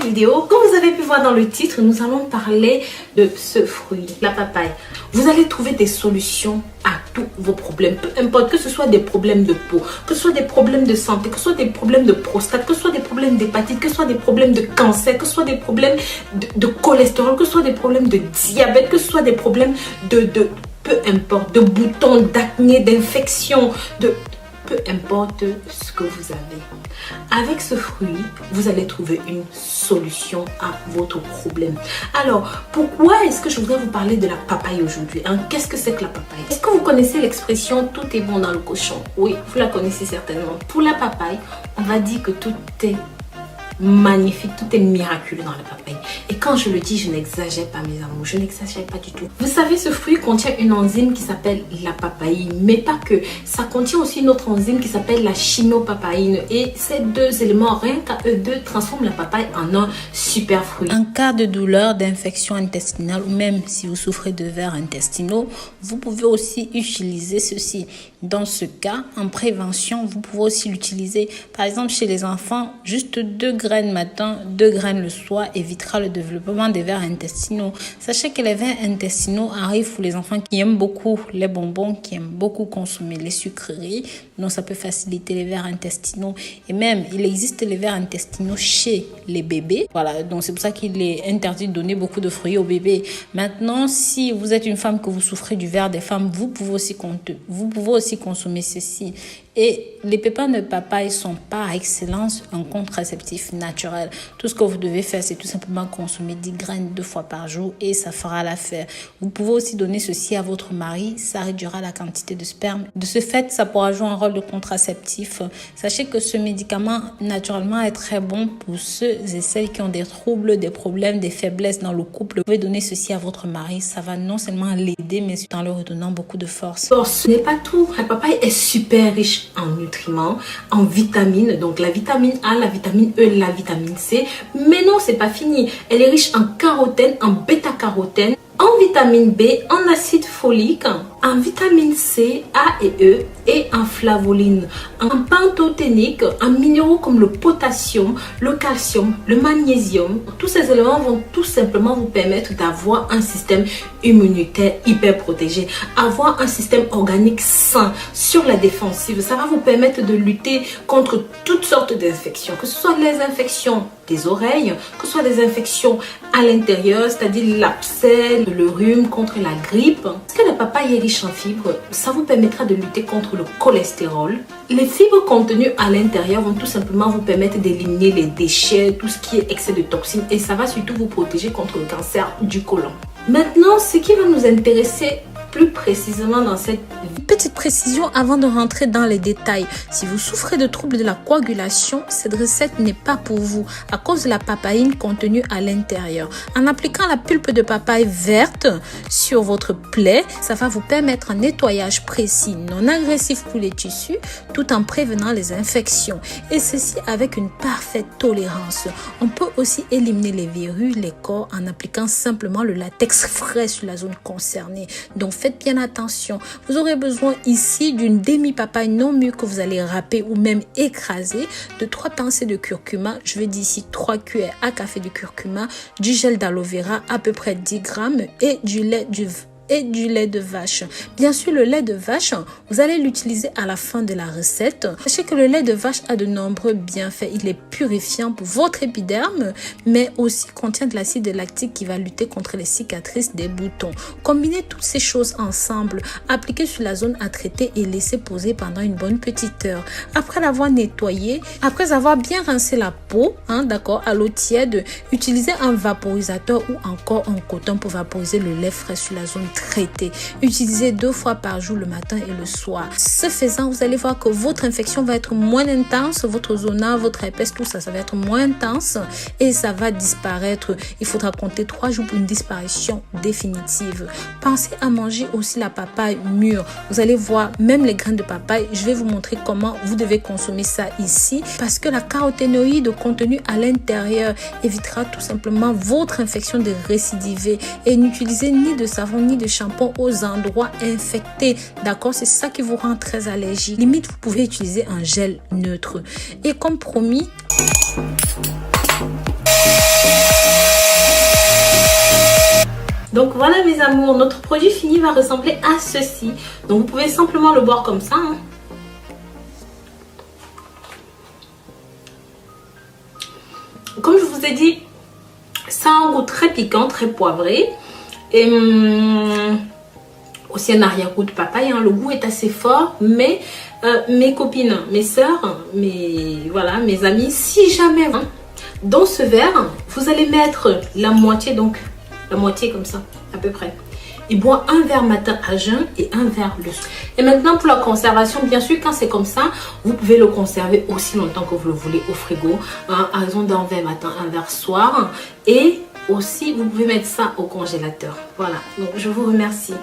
vidéo. Comme vous avez pu voir dans le titre, nous allons parler de ce fruit, la papaye. Vous allez trouver des solutions à tous vos problèmes, peu importe, que ce soit des problèmes de peau, que ce soit des problèmes de santé, que ce soit des problèmes de prostate, que ce soit des problèmes d'hépatite, que ce soit des problèmes de cancer, que ce soit des problèmes de cholestérol, que ce soit des problèmes de diabète, que ce soit des problèmes de peu importe, de boutons, d'acné, d'infection, de peu importe ce que vous avez. Avec ce fruit, vous allez trouver une solution à votre problème. Alors, pourquoi est-ce que je voudrais vous parler de la papaye aujourd'hui, hein? Qu'est-ce que c'est que la papaye? Est-ce que vous connaissez l'expression « tout est bon dans le cochon » ? Oui, vous la connaissez certainement. Pour la papaye, on va dire que tout est magnifique, tout est miraculeux dans la papaye. Et quand je le dis, je n'exagère pas mes amours, je n'exagère pas du tout. Vous savez, ce fruit contient une enzyme qui s'appelle la papaïne, mais pas que. Ça contient aussi une autre enzyme qui s'appelle la chinopapaïne. Et ces deux éléments, rien qu'à eux deux, transforment la papaye en un super fruit. En cas de douleur, d'infection intestinale ou même si vous souffrez de vers intestinaux, vous pouvez aussi utiliser ceci. Dans ce cas, en prévention, vous pouvez aussi l'utiliser. Par exemple, chez les enfants, juste 2 graines matin, 2 graines le soir évitera le développement des vers intestinaux. Sachez que les vers intestinaux arrivent pour les enfants qui aiment beaucoup les bonbons, qui aiment beaucoup consommer les sucreries. Donc, ça peut faciliter les vers intestinaux. Et même, il existe les vers intestinaux chez les bébés. Voilà, donc c'est pour ça qu'il est interdit de donner beaucoup de fruits aux bébés. Maintenant, si vous êtes une femme que vous souffrez du ver des femmes, vous pouvez aussi consommer ceci. Et les pépins de papaye sont par excellence un contraceptif naturel. Tout ce que vous devez faire, c'est tout simplement consommer 10 graines 2 fois par jour et ça fera l'affaire. Vous pouvez aussi donner ceci à votre mari, ça réduira la quantité de sperme. De ce fait, ça pourra jouer un rôle de contraceptif. Sachez que ce médicament, naturellement, est très bon pour ceux et celles qui ont des troubles, des problèmes, des faiblesses dans le couple. Vous pouvez donner ceci à votre mari, ça va non seulement l'aider, mais en leur redonnant beaucoup de force. Alors, ce n'est pas tout. La papaye est super riche en nutriments, en vitamines, donc la vitamine A, la vitamine E, la vitamine C. Mais non, c'est pas fini. Elle est riche en carotène, en bêta-carotène, en vitamine B, en acide folique, en vitamine C, A et E et en flavoline, en pantothénique, en minéraux comme le potassium, le calcium, le magnésium. Tous ces éléments vont tout simplement vous permettre d'avoir un système immunitaire hyper protégé, avoir un système organique sain sur la défensive. Ça va vous permettre de lutter contre toutes sortes d'infections, que ce soit les infections des oreilles, que ce soit des infections à l'intérieur, c'est-à-dire l'abcès, le rhume, contre la grippe. Parce que la papaye est riche en fibres, ça vous permettra de lutter contre le cholestérol. Les fibres contenues à l'intérieur vont tout simplement vous permettre d'éliminer les déchets, tout ce qui est excès de toxines et ça va surtout vous protéger contre le cancer du côlon. Maintenant, ce qui va nous intéresser plus précisément dans cette petite précision avant de rentrer dans les détails. Si vous souffrez de troubles de la coagulation, cette recette n'est pas pour vous à cause de la papaïne contenue à l'intérieur. En appliquant la pulpe de papaye verte sur votre plaie, ça va vous permettre un nettoyage précis, non agressif pour les tissus, tout en prévenant les infections. Et ceci avec une parfaite tolérance. On peut aussi éliminer les verrues, les corps en appliquant simplement le latex frais sur la zone concernée. Donc faites bien attention. Vous aurez besoin ici d'une demi-papaye non mûre que vous allez râper ou même écraser, de 3 pincées de curcuma, je vais dire ici 3 cuillères à café de curcuma, du gel d'aloe vera à peu près 10 grammes et du lait de vache. Bien sûr, le lait de vache, vous allez l'utiliser à la fin de la recette. Sachez que le lait de vache a de nombreux bienfaits. Il est purifiant pour votre épiderme, mais aussi contient de l'acide lactique qui va lutter contre les cicatrices des boutons. Combinez toutes ces choses ensemble, appliquez sur la zone à traiter et laissez poser pendant une bonne petite heure. Après l'avoir nettoyé, après avoir bien rincé la peau, d'accord, à l'eau tiède, utilisez un vaporisateur ou encore un coton pour vaporiser le lait frais sur la zone traité. Utilisez 2 fois par jour, le matin et le soir. Ce faisant, vous allez voir que votre infection va être moins intense, votre zona, votre herpès, tout ça, ça va être moins intense et ça va disparaître. Il faudra compter 3 jours pour une disparition définitive. Pensez à manger aussi la papaye mûre. Vous allez voir, même les graines de papaye, je vais vous montrer comment vous devez consommer ça ici parce que la caroténoïde contenue à l'intérieur évitera tout simplement votre infection de récidiver et n'utilisez ni de savon ni de shampoing aux endroits infectés. D'accord, c'est ça qui vous rend très allergique. Limite, vous pouvez utiliser un gel neutre. Et comme promis, voilà mes amours, notre produit fini va ressembler à ceci. Donc vous pouvez simplement le boire comme ça. Hein. Comme je vous ai dit, ça a un goût très piquant, très poivré. Et aussi un arrière-goût de papaye. Hein. Le goût est assez fort, mais mes copines, mes soeurs, mes amis, si jamais hein, dans ce verre, vous allez mettre la moitié, donc la moitié comme ça, à peu près. Et boire un verre matin à jeun et un verre le soir. Et maintenant pour la conservation, bien sûr quand c'est comme ça, vous pouvez le conserver aussi longtemps que vous le voulez au frigo. Hein, à raison d'un verre matin, un verre soir. Et aussi vous pouvez mettre ça au congélateur. Voilà, donc je vous remercie.